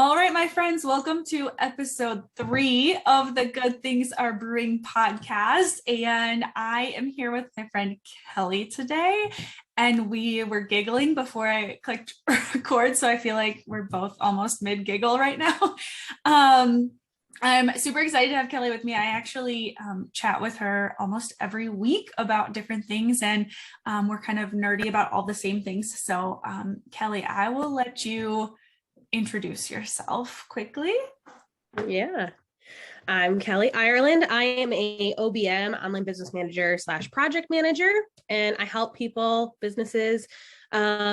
All right, my friends, welcome to episode 3 of the Good Things Are Brewing podcast. And I am here with my friend Kelly today. And we were giggling before I clicked record. So I feel like we're both almost mid giggle right now. I'm super excited to have Kelly with me. I actually chat with her almost every week about different things, and we're kind of nerdy about all the same things. So Kelly, I will let you introduce yourself quickly. Yeah. I'm Kelly Ireland. I am a OBM, online business manager / project manager, and I help people, businesses,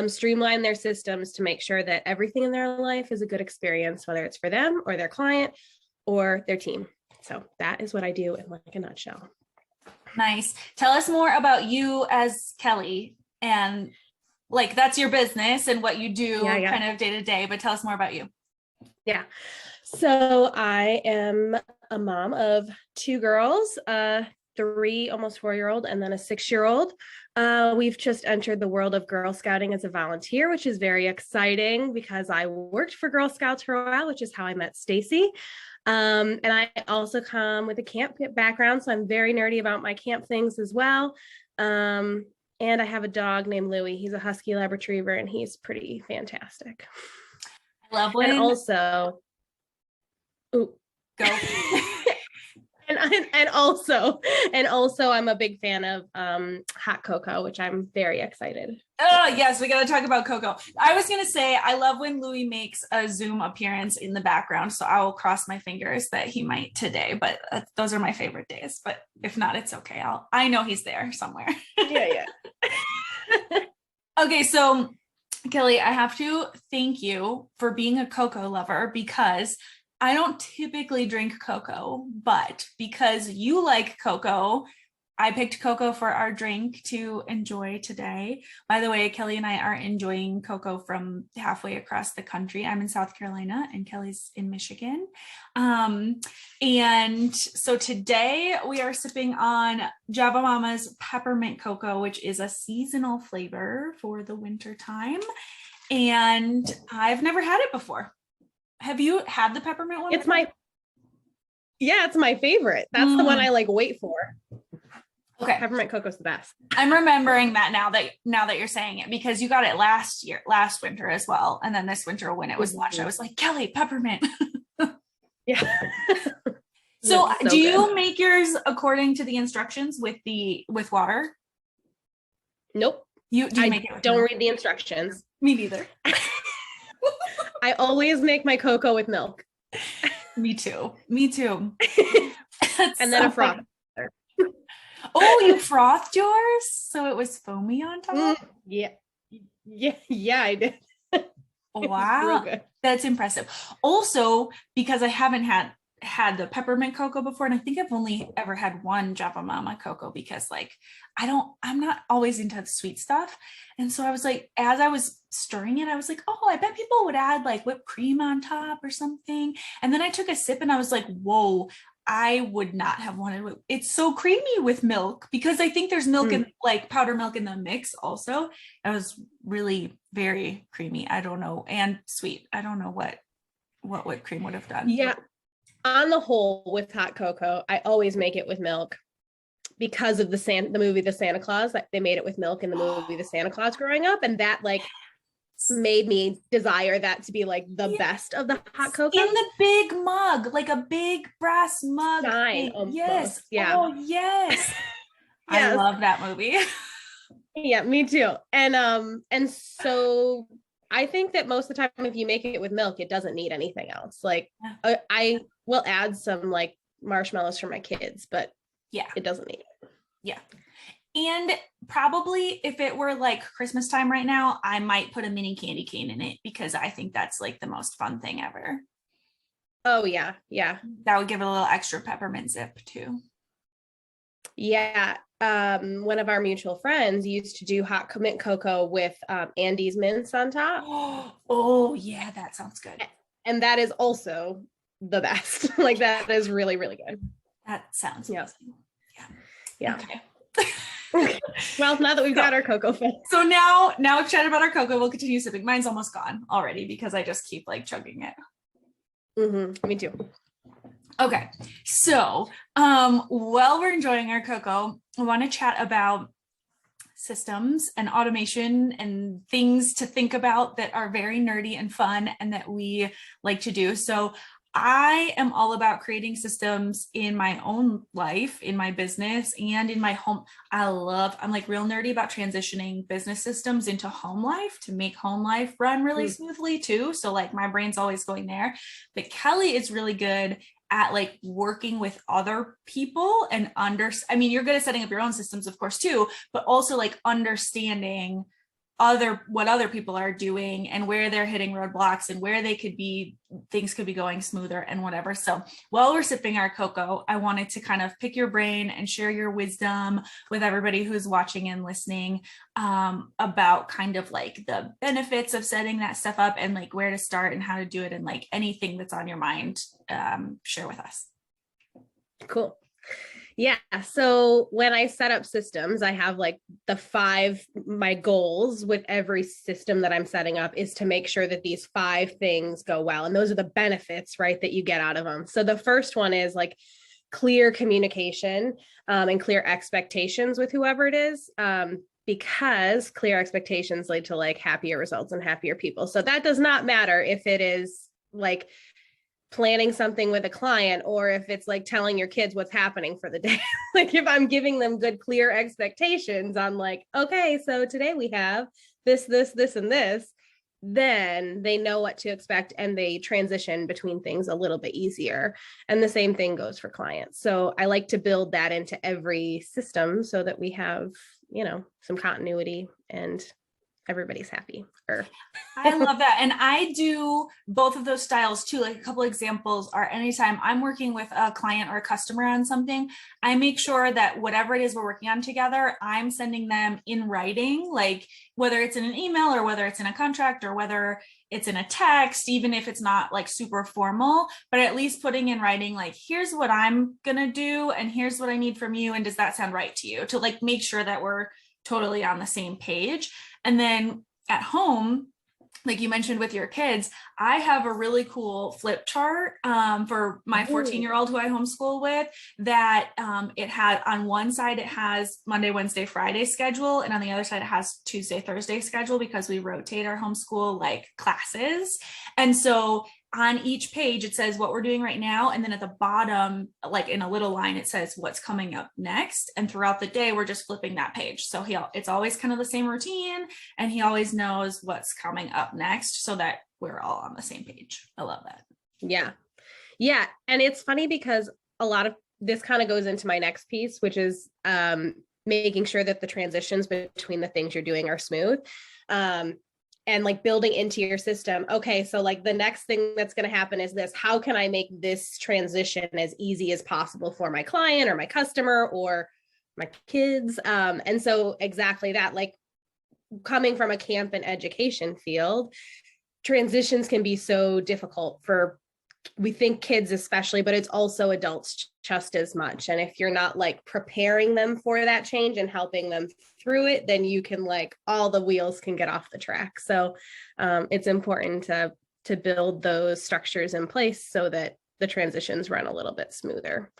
streamline their systems to make sure that everything in their life is a good experience, whether it's for them or their client or their team. So that is what I do in like a nutshell. Nice. Tell us more about you as Kelly, and like that's your business and what you do kind of day to day, but tell us more about you. Yeah. So I am a mom of 2 girls, 3 almost 4-year-old, and then a 6-year-old. We've just entered the world of Girl Scouting as a volunteer, which is very exciting because I worked for Girl Scouts for a while, which is how I met Stacie. And I also come with a camp background, so I'm very nerdy about my camp things as well. And I have a dog named Louie. He's a Husky Lab Retriever, and he's pretty fantastic. I love when... And also... Ooh. Go. and also I'm a big fan of hot cocoa, which I'm very excited. Oh yes, we got to talk about cocoa. I was gonna say I love when Louis makes a Zoom appearance in the background, so I will cross my fingers that he might today. But those are my favorite days. But if not, it's okay. I know he's there somewhere. Yeah. Okay, so Kelly, I have to thank you for being a cocoa lover because I don't typically drink cocoa, but because you like cocoa, I picked cocoa for our drink to enjoy today. By the way, Kelly and I are enjoying cocoa from halfway across the country. I'm in South Carolina and Kelly's in Michigan. And so today we are sipping on Java Momma's peppermint cocoa, which is a seasonal flavor for the winter time. And I've never had it before. Have you had the peppermint one? It's my favorite. That's the one I like wait for. Okay. Peppermint cocoa's the best. I'm remembering that now that you're saying it, because you got it last winter as well. And then this winter when it was launched, I was like, Kelly, peppermint. Yeah. So do you make yours according to the instructions with water? Nope. I don't read the instructions. Me neither. I always make my cocoa with milk. Me too. And then a froth. Oh, you frothed yours? So it was foamy on top? Yeah, I did. Wow. That's impressive. Also, because I haven't had the peppermint cocoa before, and I think I've only ever had one Java Momma cocoa because like I'm not always into the sweet stuff. And so I was like, as I was stirring it, I was like, oh, I bet people would add like whipped cream on top or something. And then I took a sip and I was like, whoa, I would not have wanted it. It's so creamy with milk because I think there's milk in like powder milk in the mix also. It was really very creamy. I don't know. And sweet. I don't know what whipped cream would have done. Yeah. On the whole, with hot cocoa, I always make it with milk because of the movie The Santa Claus. Like they made it with milk in the movie The Santa Claus growing up, and that like made me desire that to be like the best of the hot cocoa in the big mug, like a big brass mug. Yes. Yeah. Oh yes. Yes. I love that movie. Yeah, me too. And so I think that most of the time, if you make it with milk, it doesn't need anything else. Like I will add some like marshmallows for my kids, but yeah, it doesn't need it. Yeah. And probably if it were like Christmas time right now, I might put a mini candy cane in it because I think that's like the most fun thing ever. Oh yeah. Yeah. That would give it a little extra peppermint zip too. Yeah. One of our mutual friends used to do hot mint cocoa with Andes mints on top. Oh yeah, that sounds good. And that is also the best. Like that is really, really good. That sounds amazing. Yeah. Okay. Well, now that we've got our cocoa fix. So now we've chatted about our cocoa, we'll continue sipping. Mine's almost gone already because I just keep like chugging it. Me too. Okay. So, while we're enjoying our cocoa, I want to chat about systems and automation and things to think about that are very nerdy and fun and that we like to do. So I am all about creating systems in my own life, in my business, and in my home. I'm like real nerdy about transitioning business systems into home life to make home life run really smoothly too. So like my brain's always going there. But Kelly is really good at like working with other people and you're good at setting up your own systems, of course, too, but also like understanding what other people are doing and where they're hitting roadblocks and where things could be going smoother and whatever. So while we're sipping our cocoa, I wanted to kind of pick your brain and share your wisdom with everybody who's watching and listening, about kind of like the benefits of setting that stuff up and like where to start and how to do it, and like anything that's on your mind, share with us. Cool. Yeah. So when I set up systems, I have like my goals with every system that I'm setting up is to make sure that these 5 things go well. And those are the benefits, right, that you get out of them. So the first one is like clear communication, and clear expectations with whoever it is. Because clear expectations lead to like happier results and happier people. So that does not matter if it is like planning something with a client or if it's like telling your kids what's happening for the day. Like if I'm giving them good, clear expectations on like, okay, so today we have this, and this, then they know what to expect and they transition between things a little bit easier. And the same thing goes for clients. So I like to build that into every system so that we have, some continuity and everybody's happy. I love that. And I do both of those styles too. Like a couple examples are anytime I'm working with a client or a customer on something, I make sure that whatever it is we're working on together, I'm sending them in writing, like whether it's in an email or whether it's in a contract or whether it's in a text, even if it's not like super formal, but at least putting in writing, like, here's what I'm going to do and here's what I need from you. And does that sound right to you? To like make sure that we're totally on the same page. And then at home, like you mentioned with your kids, I have a really cool flip chart, for my 14-year-old who I homeschool with, that it had on one side, it has Monday, Wednesday, Friday schedule. And on the other side, it has Tuesday, Thursday schedule because we rotate our homeschool like classes. And so on each page, it says what we're doing right now. And then at the bottom, like in a little line, it says what's coming up next. And throughout the day, we're just flipping that page. So it's always kind of the same routine. And he always knows what's coming up next so that we're all on the same page. I love that. Yeah. Yeah. And it's funny because a lot of this kind of goes into my next piece, which is making sure that the transitions between the things you're doing are smooth. And like building into your system. Okay, so like the next thing that's going to happen is this. How can I make this transition as easy as possible for my client or my customer or my kids? And so exactly that, like coming from a camp and education field, transitions can be so difficult for, we think kids especially, but it's also adults just as much. And if you're not like preparing them for that change and helping them through it, then you can like all the wheels can get off the track. So it's important to build those structures in place so that the transitions run a little bit smoother.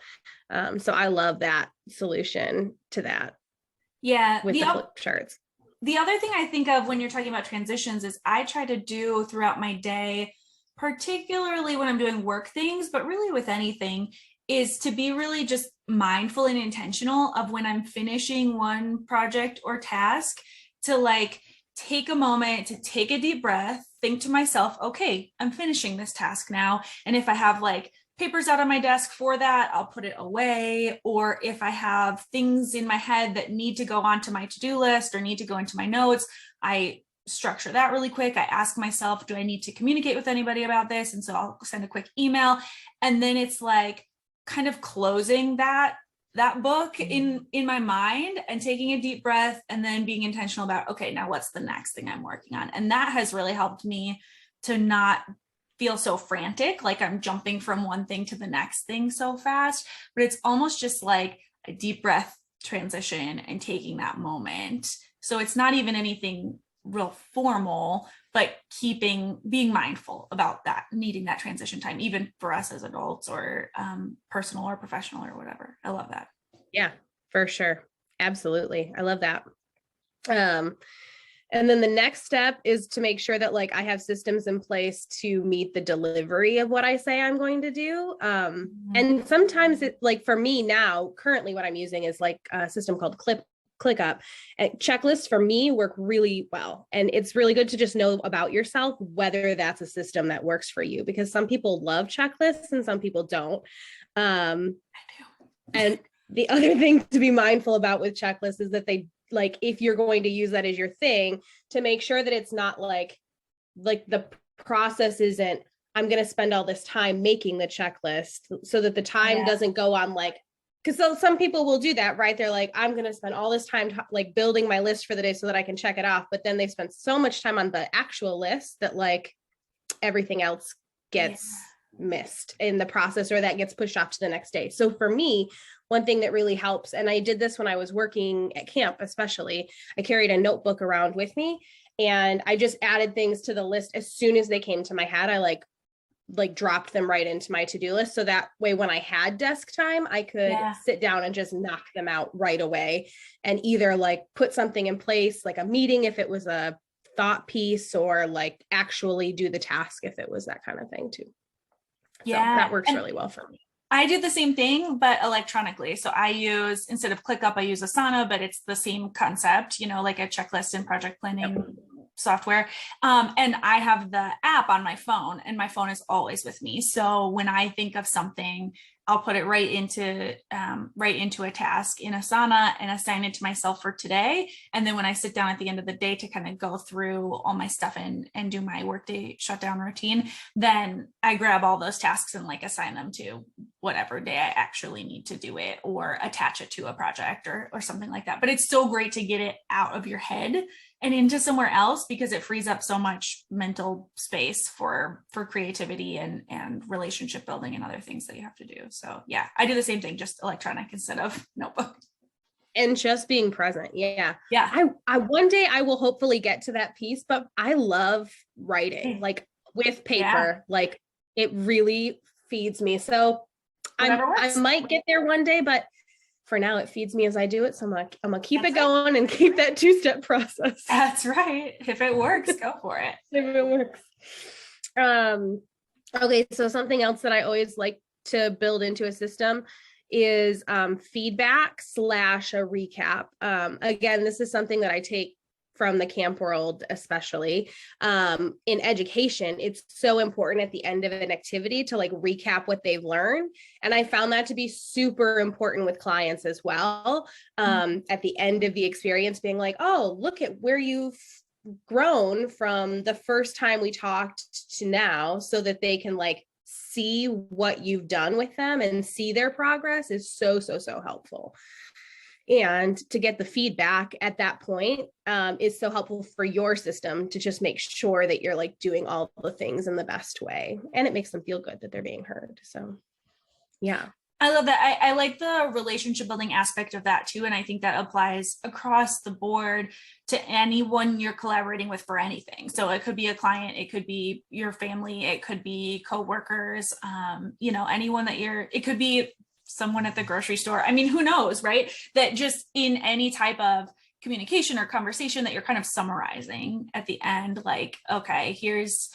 So I love that solution to that. Yeah. With the flip charts. The other thing I think of when you're talking about transitions is I try to do throughout my day, particularly when I'm doing work things, but really with anything, is to be really just mindful and intentional of when I'm finishing one project or task, to like take a moment to take a deep breath, think to myself, okay, I'm finishing this task now. And if I have like papers out on my desk for that, I'll put it away. Or if I have things in my head that need to go onto my to-do list or need to go into my notes, I structure that really quick. I ask myself, do I need to communicate with anybody about this? And so I'll send a quick email. And then it's like kind of closing that book in my mind and taking a deep breath and then being intentional about, okay, now what's the next thing I'm working on? And that has really helped me to not feel so frantic, like I'm jumping from one thing to the next thing so fast, but it's almost just like a deep breath transition and taking that moment. So it's not even anything real formal, but being mindful about that, needing that transition time, even for us as adults or personal or professional or whatever. I love that. Yeah, for sure. Absolutely. I love that. And then the next step is to make sure that like I have systems in place to meet the delivery of what I say I'm going to do. And sometimes it, like for me now, currently what I'm using is like a system called ClickUp. And checklists for me work really well. And it's really good to just know about yourself, whether that's a system that works for you, because some people love checklists and some people don't. I do. And the other thing to be mindful about with checklists is that they, like, if you're going to use that as your thing, to make sure that it's not like the process isn't, I'm going to spend all this time making the checklist, so that the time doesn't go on like, because some people will do that, right? They're like, I'm going to spend all this time like building my list for the day so that I can check it off. But then they spend so much time on the actual list that like everything else gets missed in the process, or that gets pushed off to the next day. So for me, one thing that really helps, and I did this when I was working at camp, especially, I carried a notebook around with me and I just added things to the list as soon as they came to my head. I like dropped them right into my to-do list. So that way, when I had desk time, I could sit down and just knock them out right away, and either like put something in place, like a meeting, if it was a thought piece, or like actually do the task if it was that kind of thing too. So that works really well for me. I do the same thing, but electronically. So I use, instead of ClickUp, I use Asana, but it's the same concept, you know, like a checklist and project planning software. And I have the app on my phone, and my phone is always with me. So when I think of something, I'll put it right into a task in Asana and assign it to myself for today. And then when I sit down at the end of the day to kind of go through all my stuff and do my workday shutdown routine, then I grab all those tasks and like assign them to whatever day I actually need to do it, or attach it to a project or something like that. But it's so great to get it out of your head and into somewhere else, because it frees up so much mental space for creativity and relationship building and other things that you have to do. So yeah, I do the same thing, just electronic instead of notebook. And just being present. Yeah. I one day I will hopefully get to that piece, but I love writing, like with paper, like it really feeds me. So I might get there one day, but for now it feeds me as I do it. So I'm gonna keep it going and keep that two-step process. That's right. If it works, go for it. If it works. Okay. So something else that I always like to build into a system is feedback / a recap. Again, this is something that I take from the camp world, especially in education. It's so important at the end of an activity to like recap what they've learned. And I found that to be super important with clients as well. At the end of the experience, being like, oh, look at where you've grown from the first time we talked to now, so that they can like see what you've done with them and see their progress is so helpful. And to get the feedback at that point is so helpful for your system to just make sure that you're like doing all the things in the best way. And it makes them feel good that they're being heard. So yeah. I love that. I like the relationship building aspect of that too. And I think that applies across the board to anyone you're collaborating with for anything. So it could be a client, it could be your family, it could be coworkers, anyone that it could be someone at the grocery store. I mean, who knows, right? That just in any type of communication or conversation that you're kind of summarizing at the end, like, okay, here's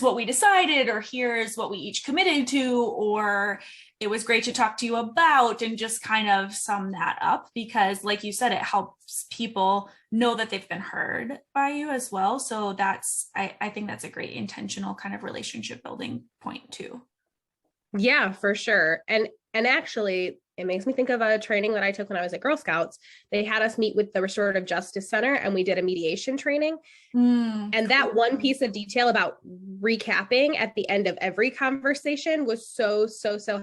what we decided, or here's what we each committed to, or it was great to talk to you about, and just kind of sum that up, because like you said, it helps people know that they've been heard by you as well. So I think that's a great intentional kind of relationship building point too. Yeah, for sure. And actually, it makes me think of a training that I took when I was at Girl Scouts. They had us meet with the Restorative Justice Center, and we did a mediation training. And that one piece of detail about recapping at the end of every conversation was so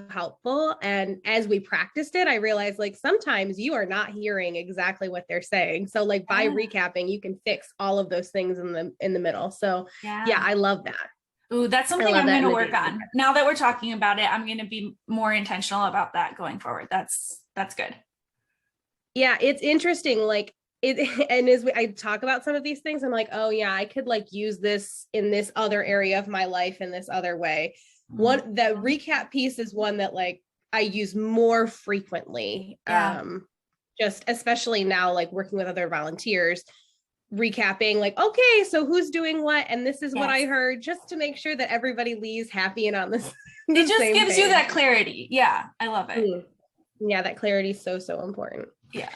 helpful. And as we practiced it, I realized like sometimes you are not hearing exactly what they're saying. So like by recapping, you can fix all of those things in the middle. So yeah, I love that. Ooh, that's something I'm going to work on. Now that we're talking about it, I'm going to be more intentional about that going forward. That's good. Yeah, it's interesting. Like and as I talk about some of these things, I'm like, oh yeah, I could like use this in this other area of my life in this other way. One, the recap piece is one that like I use more frequently. Yeah. Just especially now, like working with other volunteers, recapping like, okay, so who's doing what? And this is what I heard, just to make sure that everybody leaves happy and on this. It just gives you that clarity. Yeah. I love it. Yeah. That clarity is so, so important. Yeah.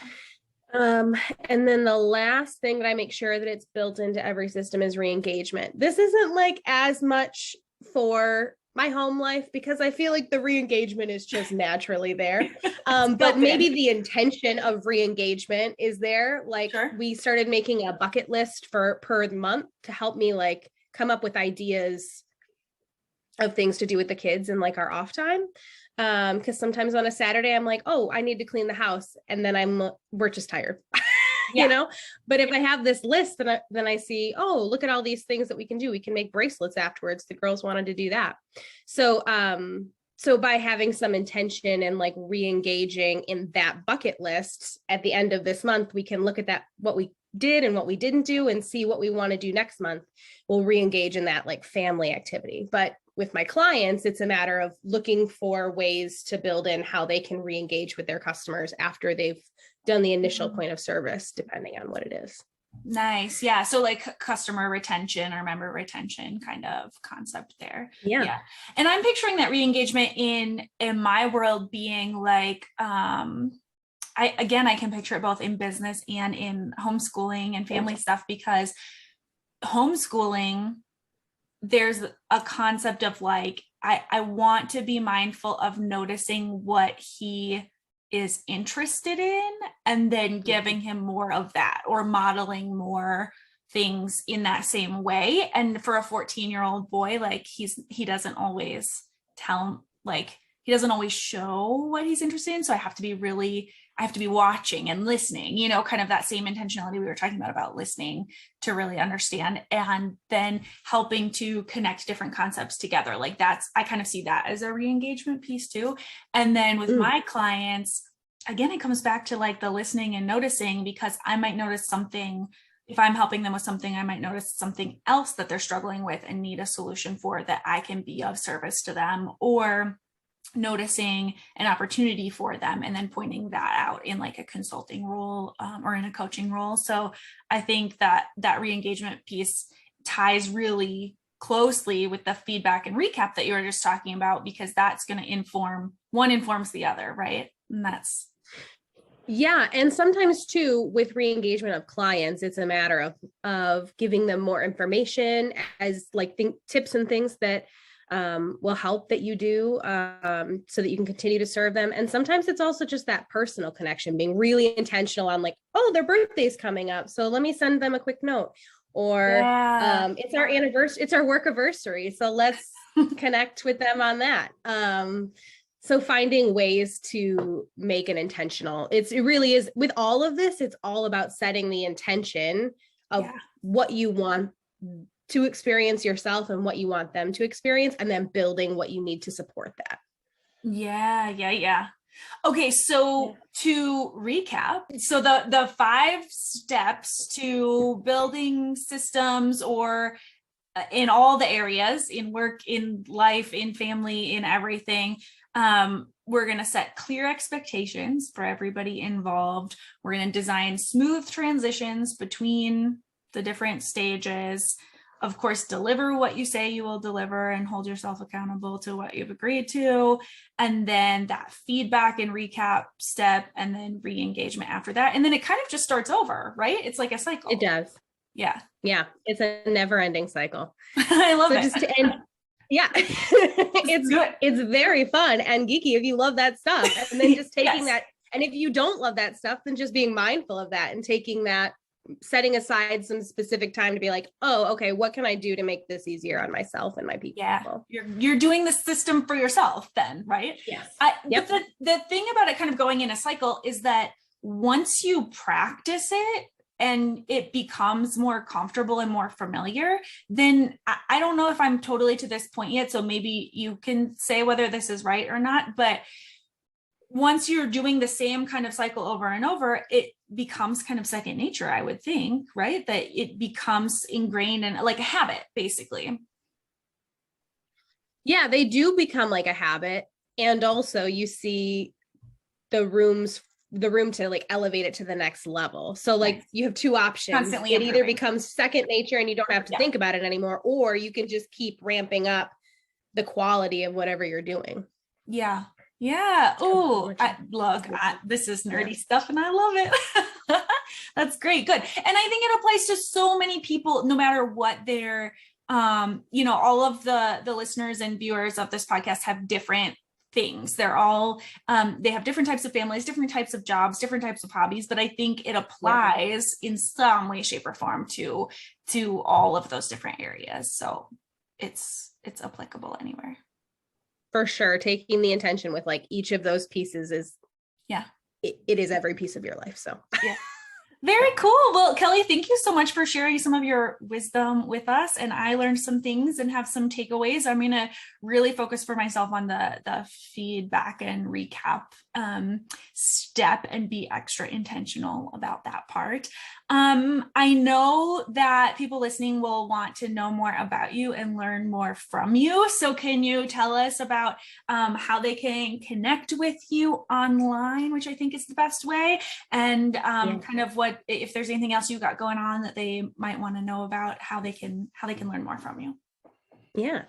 And then the last thing that I make sure that it's built into every system is re-engagement. This isn't like as much for my home life because I feel like the re-engagement is just naturally there. But maybe the intention of re-engagement is there. Like we started making a bucket list for per month to help me like come up with ideas of things to do with the kids in like our off time. Because sometimes on a Saturday I'm like, oh, I need to clean the house, and then we're just tired. You know, but if I have this list, then I see, oh, look at all these things that we can do. We can make bracelets afterwards. The girls wanted to do that. So by having some intention and like re-engaging in that bucket list at the end of this month, we can look at that, what we did and what we didn't do, and see what we want to do next month. We'll re-engage in that like family activity. But with my clients, it's a matter of looking for ways to build in how they can re-engage with their customers after they've done the initial point of service, depending on what it is. Nice. Yeah. So like customer retention or member retention kind of concept there. Yeah. And I'm picturing that re-engagement in my world being like, I can picture it both in business and in homeschooling and family stuff, because homeschooling, there's a concept of like, I want to be mindful of noticing what he is interested in and then giving him more of that, or modeling more things in that same way. And for a 14-year-old boy, like he doesn't always he doesn't always show what he's interested in. So I have to be watching and listening, you know, kind of that same intentionality we were talking about listening to really understand, and then helping to connect different concepts together. Like I kind of see that as a re-engagement piece too. And then with my clients, again, it comes back to like the listening and noticing, because I might notice something. If I'm helping them with something, I might notice something else that they're struggling with and need a solution for, that I can be of service to them, or noticing an opportunity for them and then pointing that out in like a consulting role or in a coaching role. So I think that re-engagement piece ties really closely with the feedback and recap that you were just talking about, because that's going to informs the other, right? And that's and sometimes too with re-engagement of clients, it's a matter of giving them more information as like tips and things that will help that you do so that you can continue to serve them. And sometimes it's also just that personal connection, being really intentional on like, oh, their birthday's coming up, so let me send them a quick note, or it's our anniversary, it's our work anniversary, so let's connect with them on that. So finding ways to make an intentional, it really is with all of this, it's all about setting the intention of what you want to experience yourself and what you want them to experience, and then building what you need to support that. Yeah. Okay. So to recap, so the 5 steps to building systems, or in all the areas, in work, in life, in family, in everything, we're going to set clear expectations for everybody involved. We're going to design smooth transitions between the different stages. Of course, deliver what you say you will deliver and hold yourself accountable to what you've agreed to. And then that feedback and recap step, and then re-engagement after that. And then it kind of just starts over, right? It's like a cycle. It does. Yeah. It's a never ending cycle. I love it. Just to end. It's very fun and geeky if you love that stuff. And then just taking that. And if you don't love that stuff, then just being mindful of that and taking that, setting aside some specific time to be like, oh, okay, what can I do to make this easier on myself and my people? Yeah, you're doing the system for yourself then, right? Yes. But the thing about it kind of going in a cycle is that once you practice it and it becomes more comfortable and more familiar, then I don't know if I'm totally to this point yet, so maybe you can say whether this is right or not, but once you're doing the same kind of cycle over and over, becomes kind of second nature, I would think, right? That it becomes ingrained in like a habit, basically. Yeah, they do become like a habit. And also you see the room to like elevate it to the next level. So like you have two options. Constantly it improving. either becomes second nature and you don't have to think about it anymore, or you can just keep ramping up the quality of whatever you're doing. Yeah. Oh, this is nerdy stuff and I love it. That's great. Good. And I think it applies to so many people, no matter what their, all of the listeners and viewers of this podcast have different things. They're all, they have different types of families, different types of jobs, different types of hobbies, but I think it applies in some way, shape, or form to all of those different areas. So it's applicable anywhere. For sure. Taking the intention with like each of those pieces is, it is every piece of your life. So Very cool. Well, Kelly, thank you so much for sharing some of your wisdom with us. And I learned some things and have some takeaways. I'm going to really focus for myself on the feedback and recap step and be extra intentional about that part. I know that people listening will want to know more about you and learn more from you. So can you tell us about how they can connect with you online, which I think is the best way, and kind of what, if there's anything else you got going on that they might want to know about, how they can learn more from you. Yeah.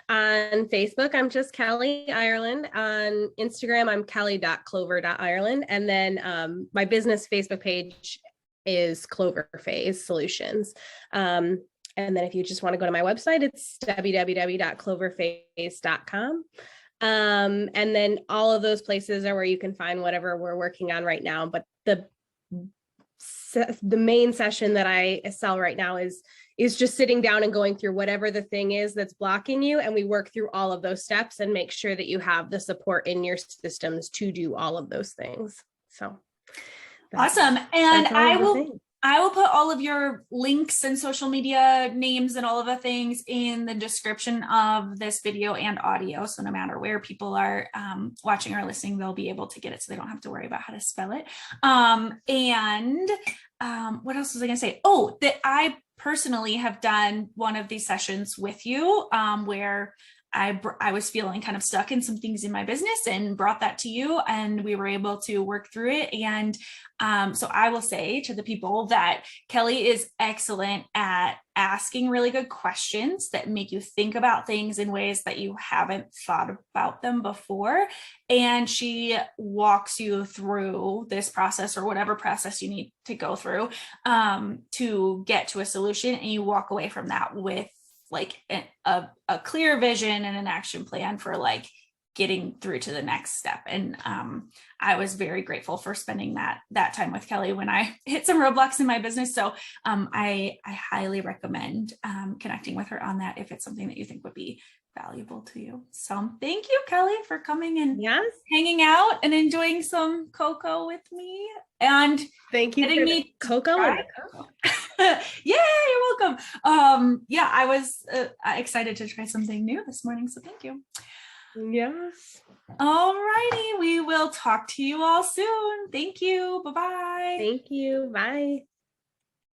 On Facebook, I'm just Kelly Ireland. On Instagram, I'm kelly.clover.ireland. And then my business Facebook page is CloverPhase Solutions. And then if you just want to go to my website, it's www.cloverphase.com. And then all of those places are where you can find whatever we're working on right now. But the main session that I sell right now is just sitting down and going through whatever the thing is that's blocking you. And we work through all of those steps and make sure that you have the support in your systems to do all of those things. So awesome. And I will put all of your links and social media names and all of the things in the description of this video and audio. So no matter where people are watching or listening, they'll be able to get it so they don't have to worry about how to spell it. And what else was I going to say? Oh, that I personally have done one of these sessions with you where I was feeling kind of stuck in some things in my business and brought that to you, and we were able to work through it. And so I will say to the people that Kelly is excellent at asking really good questions that make you think about things in ways that you haven't thought about them before. And she walks you through this process or whatever process you need to go through to get to a solution. And you walk away from that with like a clear vision and an action plan for like getting through to the next step. And I was very grateful for spending that time with Kelly when I hit some roadblocks in my business. So I highly recommend connecting with her on that if it's something that you think would be valuable to you. So thank you, Kelly, for coming and hanging out and enjoying some cocoa with me. And thank you for me cocoa. Yeah, you're welcome. I was excited to try something new this morning, so thank you. Yes. All righty, we will talk to you all soon. Thank you. Bye-bye. Thank you. Bye.